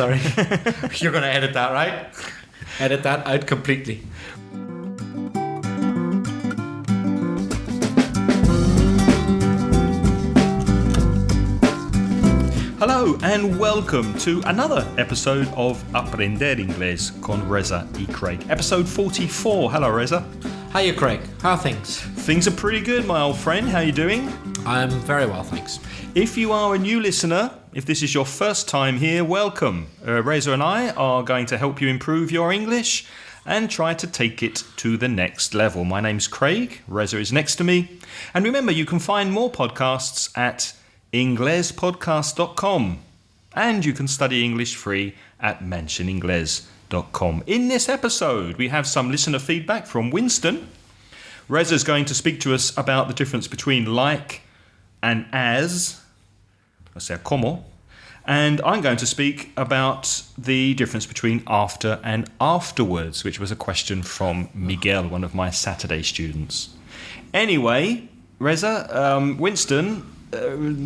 Sorry. You're going to edit that, right? Edit that out completely. Hello and welcome to another episode of Aprender Inglés con Reza y Craig. Episode 44. Hello, Reza. Hiya, Craig. How are things? Things are pretty good, my old friend. How are you doing? I'm very well, thanks. If you are a new listener, if this is your first time here, welcome. Reza and I are going to help you improve your English and try to take it to the next level. My name's Craig. Reza is next to me. And remember, you can find more podcasts at inglespodcast.com, and you can study English free at mentioningles.com. In this episode, we have some listener feedback from Winston. Reza's going to speak to us about the difference between like and as, o sea, como, and I'm going to speak about the difference between after and afterwards, which was a question from Miguel, one of my Saturday students. Anyway, Reza, Winston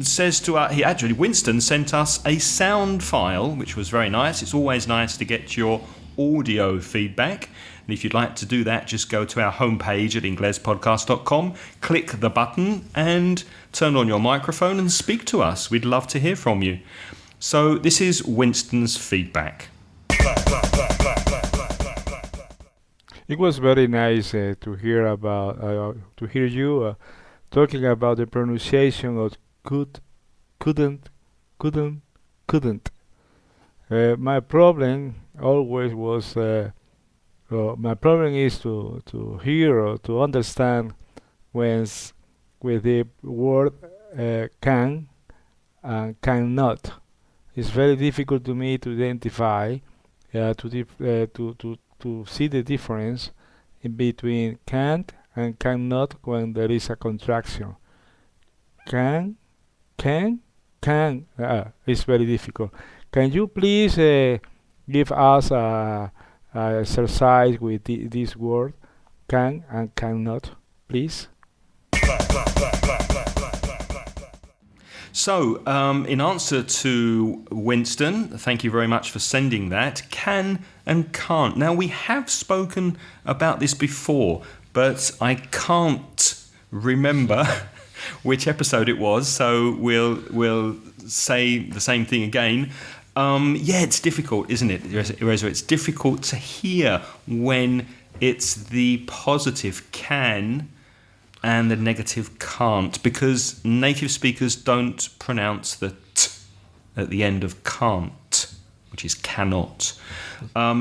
says to us, Winston sent us a sound file, which was very nice. It's always nice to get your audio feedback. And if you'd like to do that, just go to our homepage at inglespodcast.com, click the button and turn on your microphone and speak to us. We'd love to hear from you. So this is Winston's feedback. It was very nice to hear you talking about the pronunciation of couldn't. My problem always was, my problem is to hear or to understand with the word can and cannot. It's very difficult to me to identify, to see the difference in between can't and cannot when there is a contraction. Can, it's very difficult. Can you please give us a exercise with this word, can and cannot, please? So, in answer to Winston, thank you very much for sending that, can and can't. Now, we have spoken about this before, but I can't remember which episode it was, so we'll say the same thing again. It's difficult, isn't it, Reza? It's difficult to hear when it's the positive can and the negative can't, because native speakers don't pronounce the t at the end of can't, which is cannot.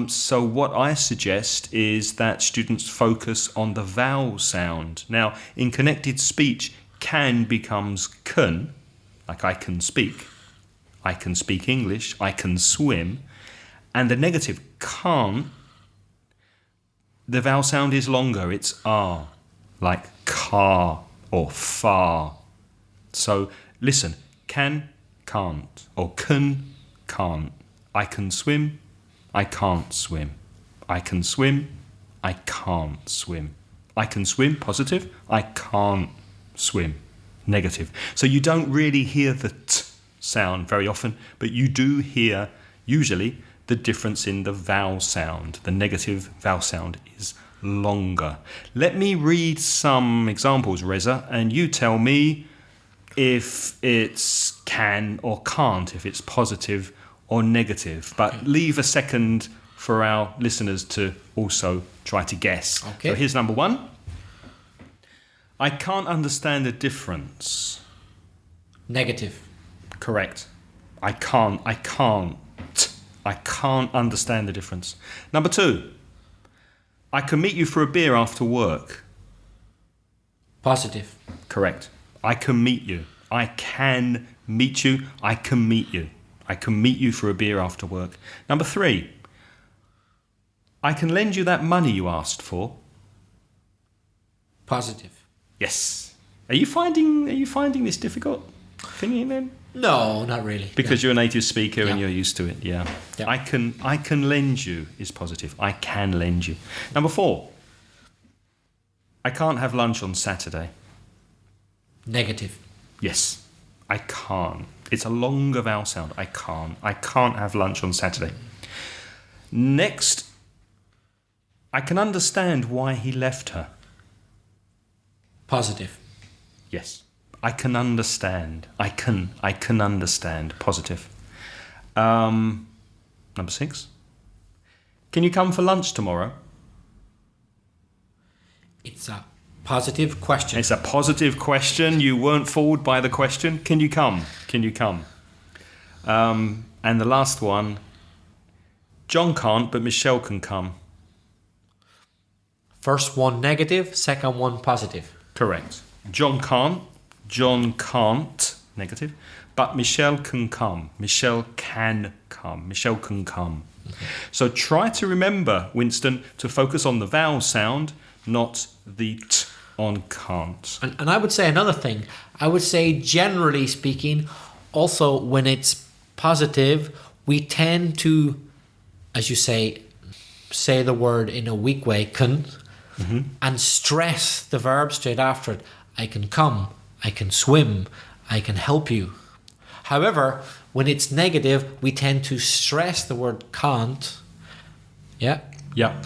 So what I suggest is that students focus on the vowel sound. Now, in connected speech, can becomes can, like I can speak English, I can swim, and the negative can't, the vowel sound is longer, it's R, like car or far. So listen, can, can't, or can, can't. I can swim, I can't swim. I can swim, I can't swim. I can swim, positive, I can't swim, negative. So you don't really hear the t sound very often, but you do hear, usually, the difference in the vowel sound. The negative vowel sound is longer. Let me read some examples, Reza, and you tell me if it's can or can't, if it's positive or negative. But leave a second for our listeners to also try to guess. Okay. So here's number one. I can't understand the difference. Negative. Correct. I can't understand the difference. Number two. I can meet you for a beer after work. Positive. Correct. I can meet you. I can meet you. I can meet you. I can meet you for a beer after work. Number three. I can lend you that money you asked for. Positive. Yes. Are you finding this difficult? Can you then? No, not really. Because you're a native speaker and you're used to it, yeah. Yeah. I can lend you is positive. I can lend you. Number four. I can't have lunch on Saturday. Negative. Yes, I can't. It's a longer vowel sound. I can't have lunch on Saturday. Next, I can understand why he left her. Positive. Yes. I can understand. I can understand. Positive. Number 6. Can you come for lunch tomorrow? It's a positive question. It's a positive question. You weren't fooled by the question. Can you come? Can you come? And the last one. John can't, but Michelle can come. First one negative, second one positive. Correct. John can't, negative, but Michelle can come. Michelle can come. Michelle can come. Okay. So try to remember, Winston, to focus on the vowel sound, not the t on can't. And I would say another thing. I would say, generally speaking, also when it's positive, we tend to, as you say the word in a weak way, can, and stress the verb straight after it. I can come, I can swim, I can help you. However, when it's negative, we tend to stress the word can't. Yeah? Yeah.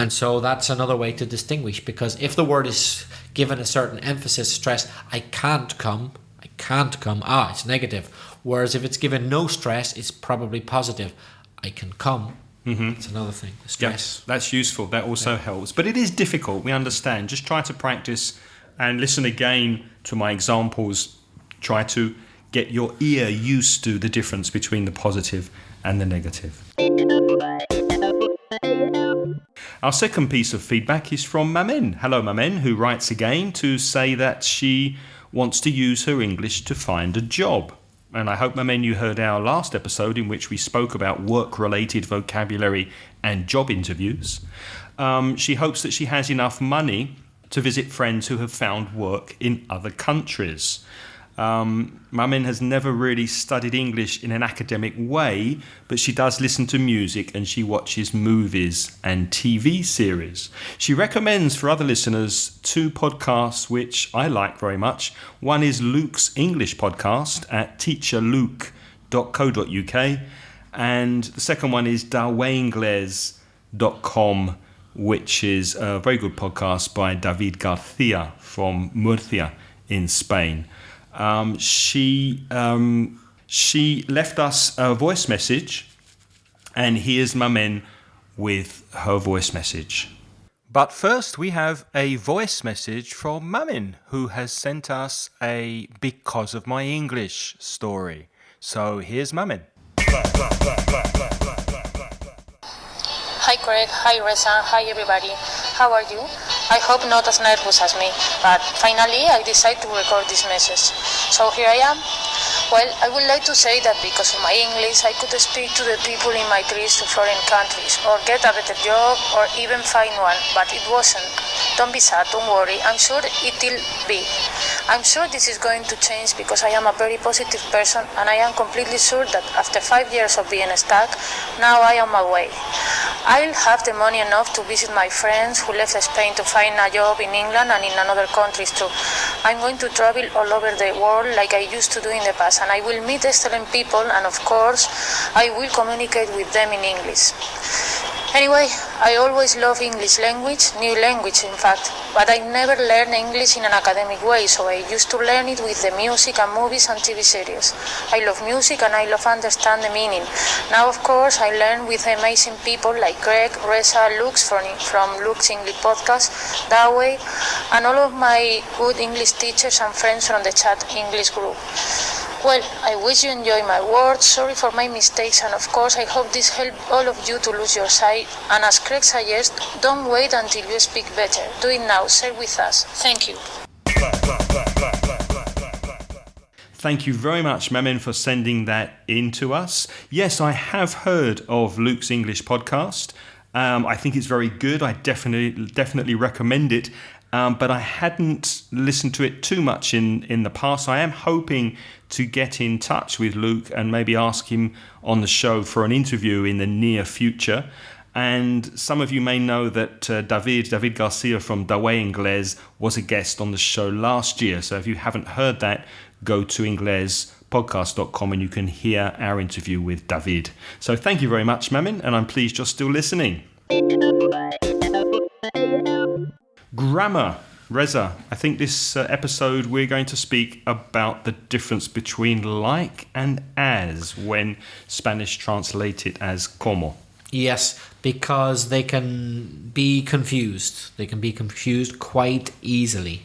And so that's another way to distinguish, because if the word is given a certain emphasis, stress, I can't come, it's negative. Whereas if it's given no stress, it's probably positive. I can come. It's another thing. Stress. Yes, that's useful. That also helps. But it is difficult, we understand. Just try to practice and listen again to my examples. Try to get your ear used to the difference between the positive and the negative. Our second piece of feedback is from Mamen. Hello, Mamen, who writes again to say that she wants to use her English to find a job. And I hope, Mamen, you heard our last episode in which we spoke about work-related vocabulary and job interviews. She hopes that she has enough money to visit friends who have found work in other countries. Mamen has never really studied English in an academic way, but she does listen to music and she watches movies and TV series. She recommends for other listeners 2 podcasts which I like very much. One is Luke's English podcast at teacherluke.co.uk, and the second one is dawaingles.com, which is a very good podcast by David Garcia from Murcia in Spain. She left us a voice message, and here's Mamen with her voice message. But first we have a voice message from Mamen, who has sent us a Because of My English story. So here's Mamen. Hi Craig, hi Reza, hi everybody. How are you? I hope not as nervous as me, but finally I decided to record this message. So here I am. Well, I would like to say that because of my English, I could speak to the people in my trips to foreign countries, or get a better job, or even find one, but it wasn't. Don't be sad, don't worry, I'm sure it'll be. I'm sure this is going to change because I am a very positive person, and I am completely sure that after 5 years of being stuck, now I am away. I'll have the money enough to visit my friends who left Spain to find a job in England and in other countries too. I'm going to travel all over the world like I used to do in the past, and I will meet excellent people, and of course I will communicate with them in English. Anyway, I always love English language, new language in fact, but I never learned English in an academic way, so I used to learn it with the music and movies and TV series. I love music and I love understand the meaning. Now of course I learn with amazing people like Greg, Reza, Lux from Luke's English podcast, that way, and all of my good English teachers and friends from the chat English group. Well, I wish you enjoy my words, sorry for my mistakes, and of course I hope this helped all of you to lose your sight. And as Craig suggests, don't wait until you speak better. Do it now, share with us. Thank you. Thank you very much, Mamen, for sending that in to us. Yes, I have heard of Luke's English podcast. I think it's very good. I definitely recommend it. But I hadn't listened to it too much in the past. I am hoping to get in touch with Luke and maybe ask him on the show for an interview in the near future. And some of you may know that David Garcia from Dawaingles was a guest on the show last year. So if you haven't heard that, go to Ingles podcast.com and you can hear our interview with David. So thank you very much, Mamin, and I'm pleased you're still listening. Grammar. Reza, I think this episode we're going to speak about the difference between like and as when Spanish translate it as como. Yes, because they can be confused. They can be confused quite easily.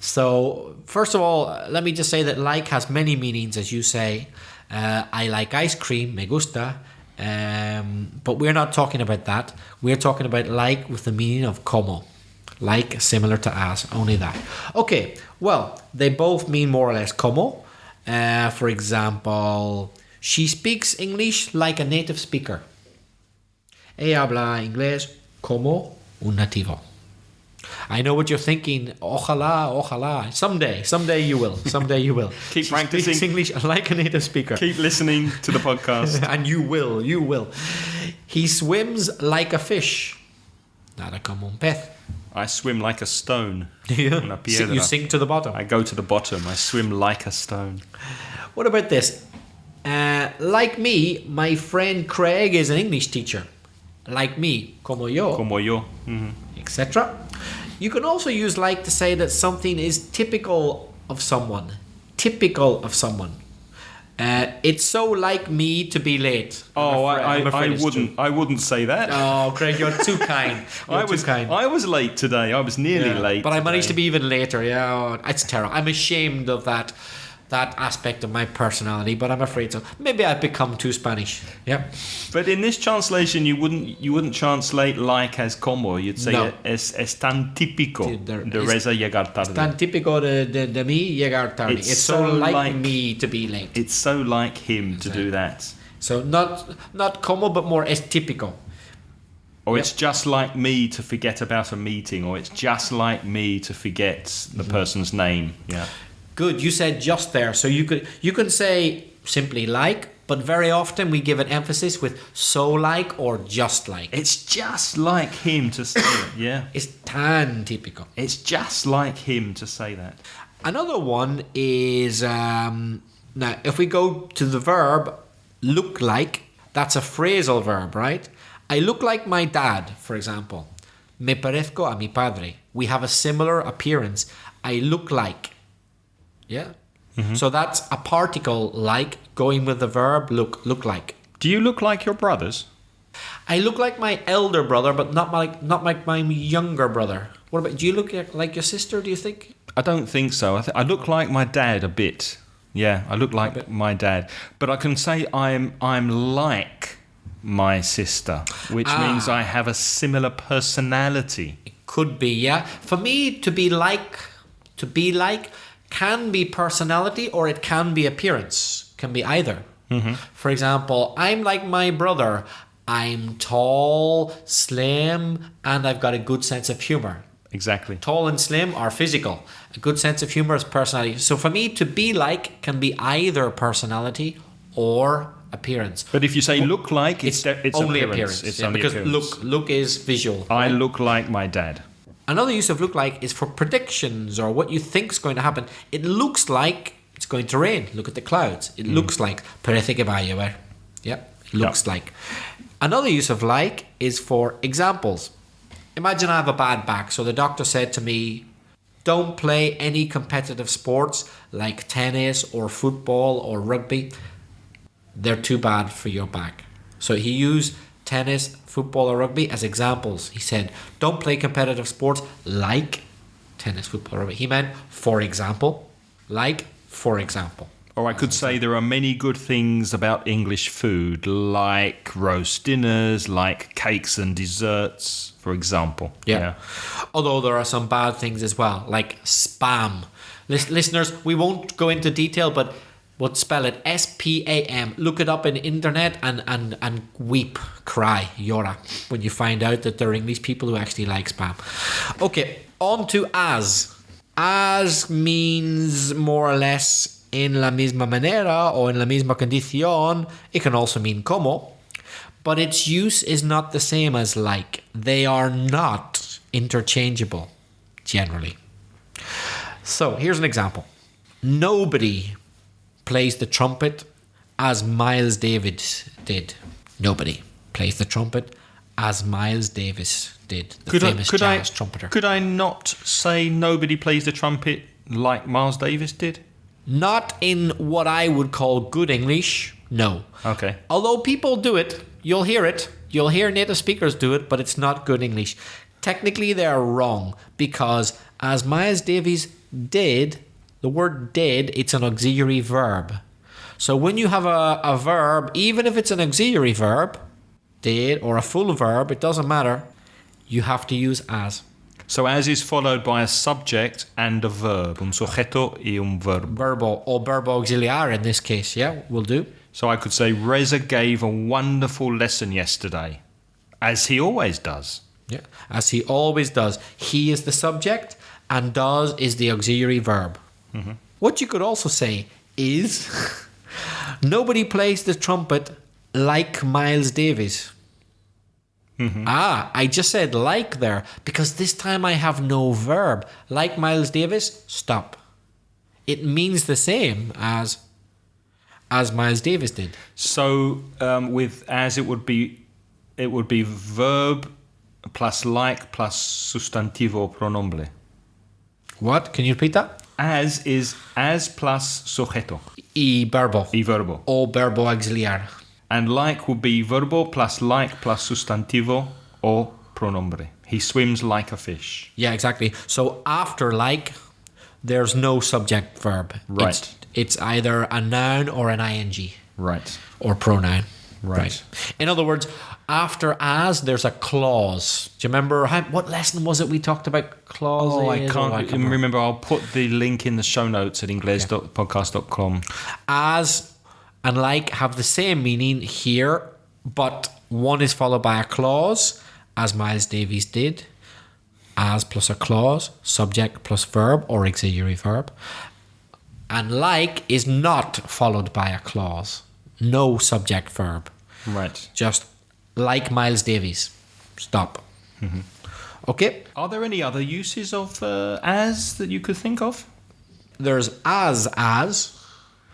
So, first of all, let me just say that like has many meanings, as you say. I like ice cream, me gusta. But we're not talking about that. We're talking about like with the meaning of como. Like, similar to as, only that. Okay, well, they both mean more or less como. For example, she speaks English like a native speaker. Ella habla inglés como un nativo. I know what you're thinking. Ojalá, ojalá. Someday you will. Someday you will. Keep she practicing. Speaks English like a native speaker. Keep listening to the podcast. And you will. He swims like a fish. Nada como un pez. I swim like a stone. Una You piedra. sink to the bottom. I go to the bottom. I swim like a stone. What about this? Like me, my friend Craig is an English teacher. Like me, como yo, etc. You can also use like to say that something is typical of someone. Typical of someone. It's so like me to be late. I wouldn't say that. Oh, Craig, you're too kind. I was late today. I was nearly late. But I managed today. to be even later. Yeah, it's terrible. I'm ashamed of that aspect of my personality, but I'm afraid so. Maybe I've become too Spanish. Yeah. But in this translation, you wouldn't translate like as como. You'd say No. es tan típico de Reza llegar tarde. Tan típico de mí llegar tarde. It's so like me to be late. It's so like him to do that. So not como, but more es típico. Or it's just like me to forget about a meeting, or it's just like me to forget the person's name. Yeah. Good, you said just there. So you can say simply like, but very often we give an emphasis with so like or just like. It's just like him to say it, yeah. It's tan típico. It's just like him to say that. Another one is, now if we go to the verb look like, that's a phrasal verb, right? I look like my dad, for example. Me parezco a mi padre. We have a similar appearance. I look like. Yeah. Mm-hmm. So that's a particle like going with the verb look like. Do you look like your brothers? I look like my elder brother, but not like my younger brother. What about, do you look like your sister, do you think? I don't think so. I look like my dad a bit. Yeah, I look like my dad. But I can say I'm like my sister, which means I have a similar personality. It could be, yeah. For me, to be like can be personality or it can be appearance. Can be either. Mm-hmm. For example, I'm like my brother. I'm tall, slim, and I've got a good sense of humor. Exactly. Tall and slim are physical. A good sense of humor is personality. So for me, to be like can be either personality or appearance. But if you say look like, it's only appearance. It's yeah, only because appearance. look is visual. I look like my dad. Another use of look like is for predictions or what you think is going to happen. It looks like it's going to rain. Look at the clouds. It looks like parece que va a llover. Yeah, it looks like. Another use of like is for examples. Imagine I have a bad back. So the doctor said to me, don't play any competitive sports like tennis or football or rugby. They're too bad for your back. So he used tennis, football or rugby as examples. He said, don't play competitive sports like tennis, football or rugby. He meant, for example, like, for example. Or I could say there are many good things about English food, like roast dinners, like cakes and desserts, for example. Yeah. Although there are some bad things as well, like spam. Listeners, we won't go into detail, but we'll spell it S-P-A-M. Look it up in internet and weep, cry, llora, when you find out that there are English people who actually like spam. Okay, on to as. As means more or less en la misma manera or en la misma condición. It can also mean como, but its use is not the same as like. They are not interchangeable, generally. So here's an example. Nobody plays the trumpet as Miles Davis did? Nobody plays the trumpet as Miles Davis did, the famous jazz trumpeter. Could I not say nobody plays the trumpet like Miles Davis did? Not in what I would call good English, no. Okay. Although people do it, you'll hear it. You'll hear native speakers do it, but it's not good English. Technically, they are wrong because as Miles Davis did, the word did, it's an auxiliary verb. So when you have a verb, even if it's an auxiliary verb, did, or a full verb, it doesn't matter, you have to use as. So as is followed by a subject and a verb, un sujeto y un verbo. Verbo, or verbo auxiliar in this case, yeah, will do. So I could say Reza gave a wonderful lesson yesterday, as he always does. Yeah, as he always does. He is the subject and does is the auxiliary verb. Mm-hmm. What you could also say is nobody plays the trumpet like Miles Davis. Mm-hmm. I just said like there because this time I have no verb. Like Miles Davis, stop. It means the same as Miles Davis did. So with as it would be verb plus like plus sustantivo pronombre. What? Can you repeat that? As is as plus sujeto. Y verbo. Y verbo. O verbo auxiliar. And like would be verbo plus like plus sustantivo or pronombre. He swims like a fish. Yeah, exactly. So after like, there's no subject verb. Right. It's either a noun or an ing. Right. Or pronoun. Right. In other words, after as, there's a clause. Do you remember what lesson was it we talked about clauses? Oh, I can't remember. I'll put the link in the show notes at ingles.podcast.com. As and like have the same meaning here, but one is followed by a clause, as Miles Davis did. As plus a clause, subject plus verb or auxiliary verb. And like is not followed by a clause. No subject verb. Right. Just like Miles Davis. Stop. Mm-hmm. Okay. Are there any other uses of as that you could think of? There's as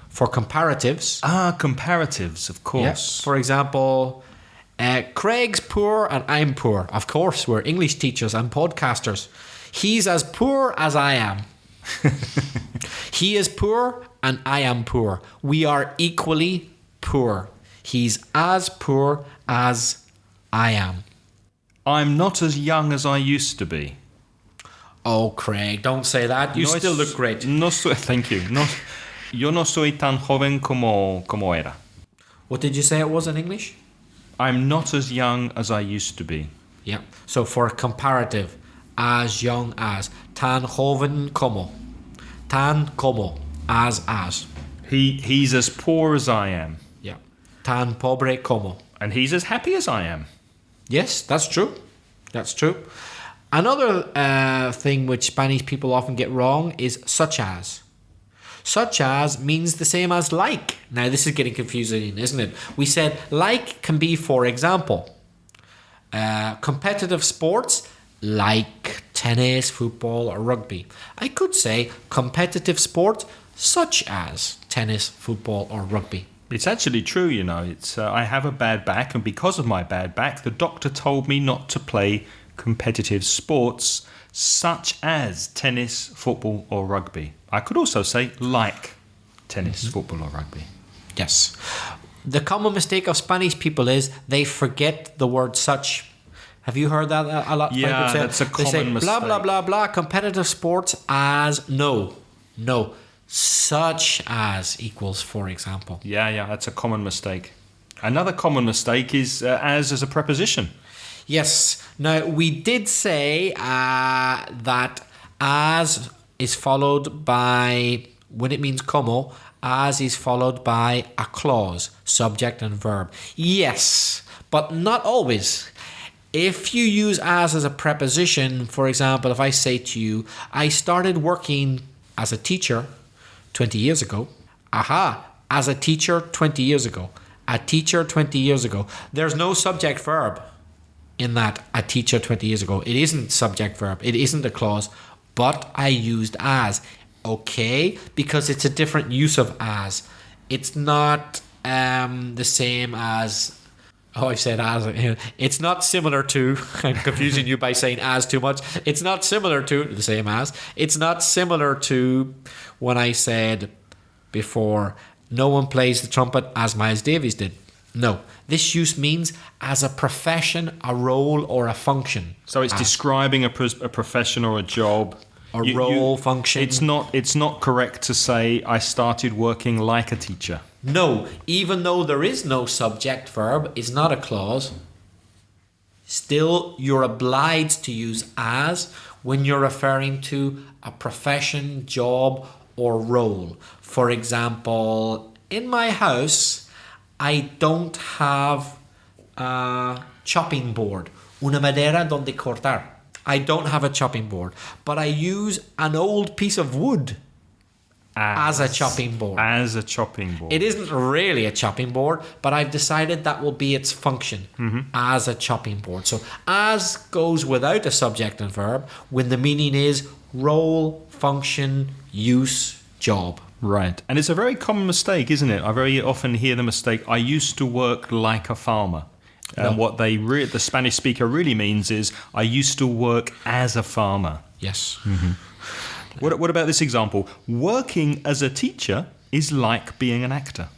for comparatives. Comparatives, of course. Yeah. For example, Craig's poor and I'm poor. Of course, we're English teachers and podcasters. He's as poor as I am. He is poor and I am poor. We are equally poor. He's as poor as I am. I'm not as young as I used to be. Oh, Craig, don't say that. You still look great. Thank you. Yo no soy tan joven como era. What did you say it was in English? I'm not as young as I used to be. Yeah. So for a comparative, as young as. Tan joven como. Tan como. As. He's as poor as I am. Yeah. Tan pobre como. And he's as happy as I am. Yes, that's true. That's true. Another thing which Spanish people often get wrong is such as. Such as means the same as like. Now, this is getting confusing, isn't it? We said like can be, for example, competitive sports like tennis, football, or rugby. I could say competitive sports such as tennis, football, or rugby. It's actually true, you know. It's I have a bad back, and because of my bad back, the doctor told me not to play competitive sports such as tennis, football, or rugby. I could also say like tennis, football, or rugby. Yes. The common mistake of Spanish people is they forget the word such. Have you heard that a lot? Yeah, that's a common mistake. Blah, blah, blah, blah, competitive sports as no. Such as equals, for example. Yeah, that's a common mistake. Another common mistake is as a preposition. Yes. Now, we did say that as is followed by, when it means como, as is followed by a clause, subject and verb. Yes, but not always. If you use as a preposition, for example, if I say to you, I started working as a teacher 20 years ago. As a teacher 20 years ago. A teacher 20 years ago. There's no subject verb in that a teacher 20 years ago. It isn't subject verb. It isn't a clause, but I used as. Okay, because it's a different use of as. It's not the same as... Oh, I've said as. It's not similar to... I'm confusing you by saying as too much. It's not similar to... The same as. It's not similar to when I said before, no one plays the trumpet as Miles Davis did. No. This use means as a profession, a role, or a function. So it's describing a profession or a job. Role, function. It's not correct to say, I started working like a teacher. No, even though there is no subject verb, it's not a clause. Still, you're obliged to use as when you're referring to a profession, job, or role. For example, in my house, I don't have a chopping board. Una madera donde cortar. I don't have a chopping board, but I use an old piece of wood as a chopping board. As a chopping board. It isn't really a chopping board, but I've decided that will be its function as a chopping board. So as goes without a subject and verb when the meaning is role, function, use, job. Right. And it's a very common mistake, isn't it? I very often hear the mistake, I used to work like a farmer. And what the Spanish speaker really means is, I used to work as a farmer. Yes. What about this example? Working as a teacher is like being an actor.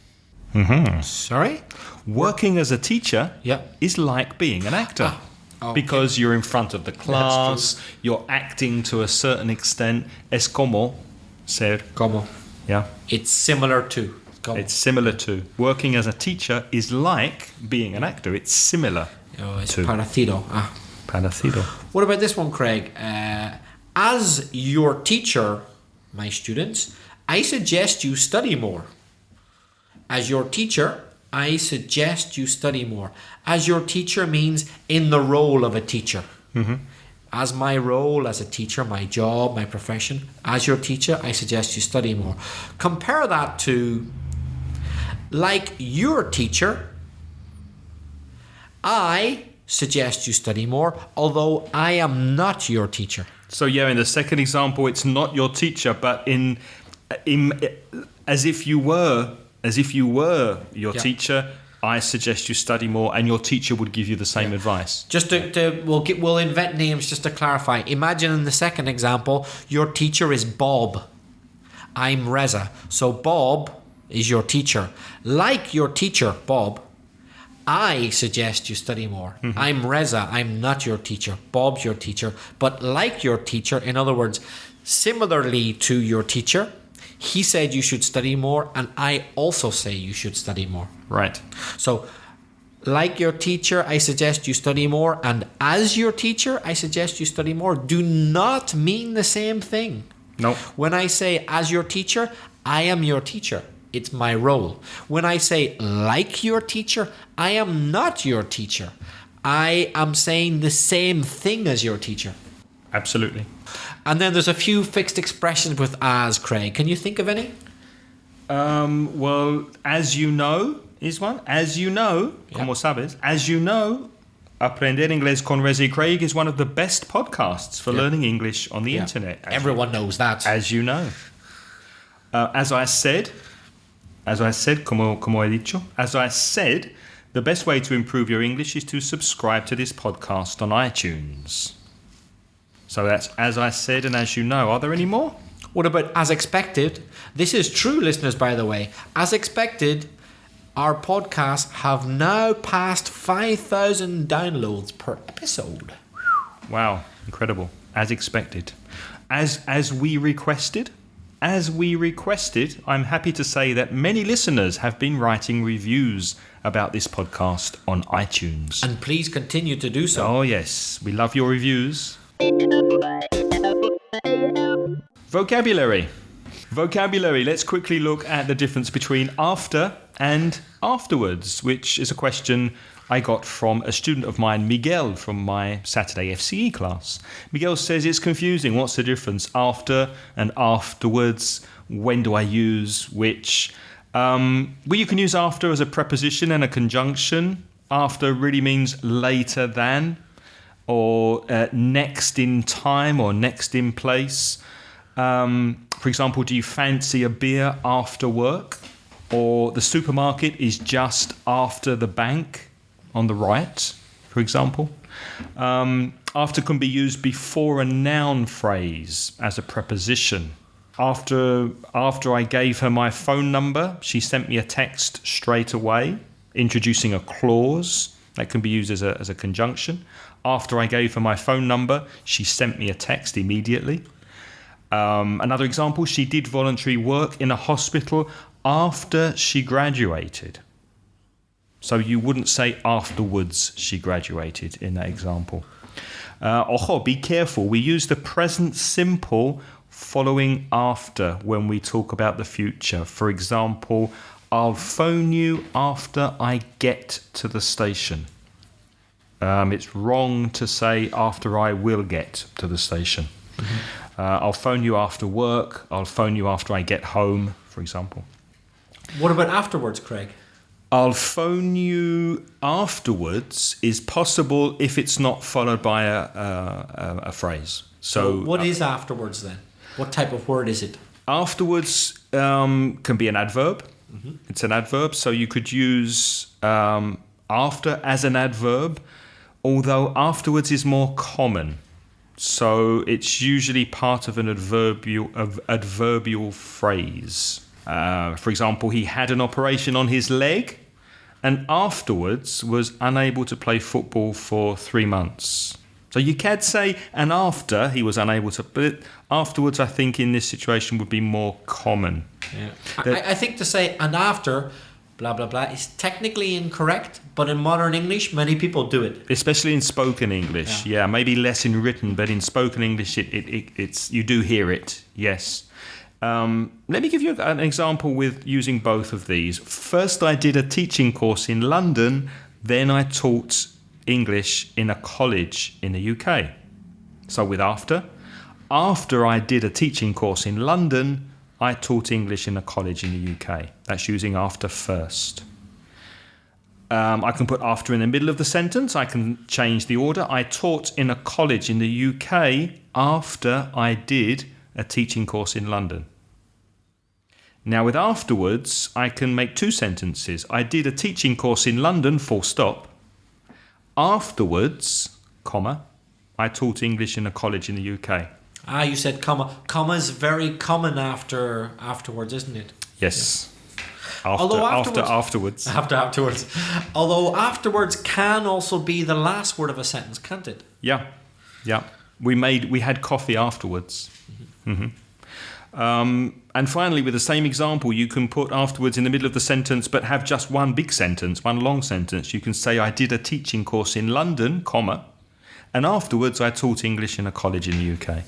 Sorry? Working as a teacher Yeah. is like being an actor. Okay. Because you're in front of the class, you're acting to a certain extent. Es como ser. Como. Yeah. It's similar to. Como. It's similar to. Working as a teacher is like being an actor. It's similar It's to. parecido. Parecido. What about this one, Craig? As your teacher, my students, I suggest you study more. As your teacher, I suggest you study more. As your teacher means in the role of a teacher. As my role as a teacher, my job, my profession, as your teacher, I suggest you study more. Compare that to, like your teacher, I suggest you study more, although I am not your teacher. So yeah, in the second example, it's not your teacher, but in as if you were your teacher, I suggest you study more, and your teacher would give you the same advice. Just we'll invent names just to clarify. Imagine in the second example, your teacher is Bob. I'm Reza. So Bob is your teacher. Like your teacher, Bob, I suggest you study more. I'm Reza. I'm not your teacher. Bob's your teacher. But like your teacher, in other words, similarly to your teacher, he said you should study more, and I also say you should study more. Right. So, like your teacher, I suggest you study more, and as your teacher, I suggest you study more do not mean the same thing. No. When I say as your teacher, I am your teacher. It's my role. When I say like your teacher, I am not your teacher. I am saying the same thing as your teacher. Absolutely. And then there's a few fixed expressions with as, Craig. Can you think of any? Well, as you know is one. As you know, como sabes, as you know, Aprender Inglés con Reza y Craig is one of the best podcasts for learning English on the internet. Everyone knows that. As you know. As I said, como he dicho, as I said, the best way to improve your English is to subscribe to this podcast on iTunes. So that's as I said and as you know. Are there any more? What about as expected? This is true, listeners, by the way. As expected, our podcasts have now passed 5,000 downloads per episode. Wow, incredible. As expected. As we requested, I'm happy to say that many listeners have been writing reviews about this podcast on iTunes. And please continue to do so. Oh, yes. We love your reviews. Vocabulary. Let's quickly look at the difference between after and afterwards, which is a question I got from a student of mine, Miguel, from my Saturday FCE class. Miguel says it's confusing. What's the difference? After and afterwards. When do I use which? Well, you can use after as a preposition and a conjunction. After really means later than, or next in time, or next in place. For example, do you fancy a beer after work? Or the supermarket is just after the bank on the right, for example. After can be used before a noun phrase as a preposition. After I gave her my phone number, she sent me a text straight away, introducing a clause that can be used as a conjunction. After I gave her my phone number, she sent me a text immediately. Another example, she did voluntary work in a hospital after she graduated. So you wouldn't say afterwards she graduated in that example. Ojo, be careful. We use the present simple following after when we talk about the future. For example, I'll phone you after I get to the station. It's wrong to say after I will get to the station. Mm-hmm. I'll phone you after work. I'll phone you after I get home, for example. What about afterwards, Craig? I'll phone you afterwards is possible if it's not followed by a phrase. So what is afterwards then? What type of word is it? Afterwards can be an adverb. Mm-hmm. It's an adverb, so you could use after as an adverb, although afterwards is more common. So it's usually part of an adverbial phrase. For example, he had an operation on his leg and afterwards was unable to play football for 3 months. So you can say, and after he was unable to, but afterwards I think in this situation would be more common. Yeah. I think to say and after, blah, blah, blah, is technically incorrect, but in modern English, many people do it. Especially in spoken English. Yeah, maybe less in written, but in spoken English, it's you do hear it, yes. Let me give you an example with using both of these. First, I did a teaching course in London, then I taught English in a college in the UK. So with after I did a teaching course in London, I taught English in a college in the UK. That's using after first. I can put after in the middle of the sentence. I can change the order. I taught in a college in the UK after I did a teaching course in London. Now with afterwards, I can make 2 sentences. I did a teaching course in London, full stop. Afterwards, comma, I taught English in a college in the UK. You said comma. Comma is very common afterwards, isn't it? Yes. Yeah. Afterwards. Afterwards. Although afterwards can also be the last word of a sentence, can't it? Yeah. We had coffee afterwards. Mm-hmm. And finally, with the same example, you can put afterwards in the middle of the sentence, but have just one big sentence, one long sentence. You can say, I did a teaching course in London, comma, and afterwards I taught English in a college in the UK.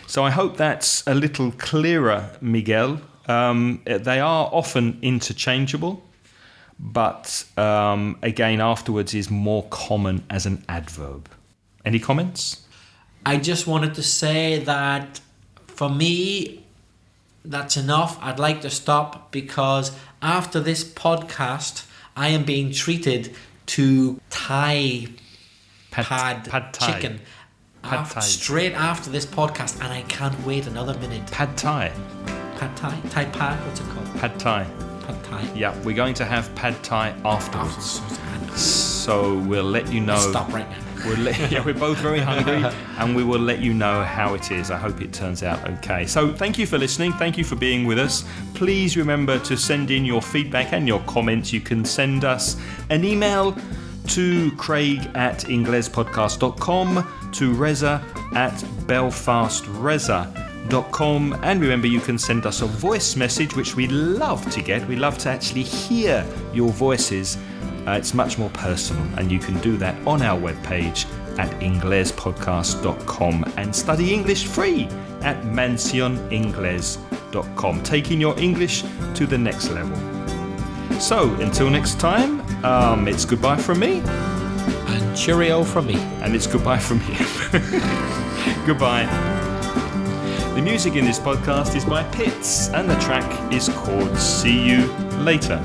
So I hope that's a little clearer, Miguel. They are often interchangeable, but again, afterwards is more common as an adverb. Any comments? I just wanted to say that for me, that's enough. I'd like to stop because after this podcast, I am being treated to Thai pad Thai. chicken. Pad Thai. Straight after this podcast, and I can't wait another minute. Pad Thai. Pad Thai? Thai pad? What's it called? Pad Thai. Pad Thai. Yeah, we're going to have Pad Thai afterwards. So we'll let you know. Stop right now. We're both very hungry and we will let you know how it is. I hope it turns out okay. So thank you for listening. Thank you for being with us. Please remember to send in your feedback and your comments. You can send us an email to craig@inglespodcast.com, to reza@belfastreza.com, and remember you can send us a voice message, which we love to get. We love to actually hear your voices. It's much more personal, and you can do that on our webpage at inglespodcast.com and study English free at mansioningles.com, taking your English to the next level. So until next time, it's goodbye from me. And cheerio from me. And it's goodbye from you. Goodbye. The music in this podcast is by Pitts, and the track is called See You Later.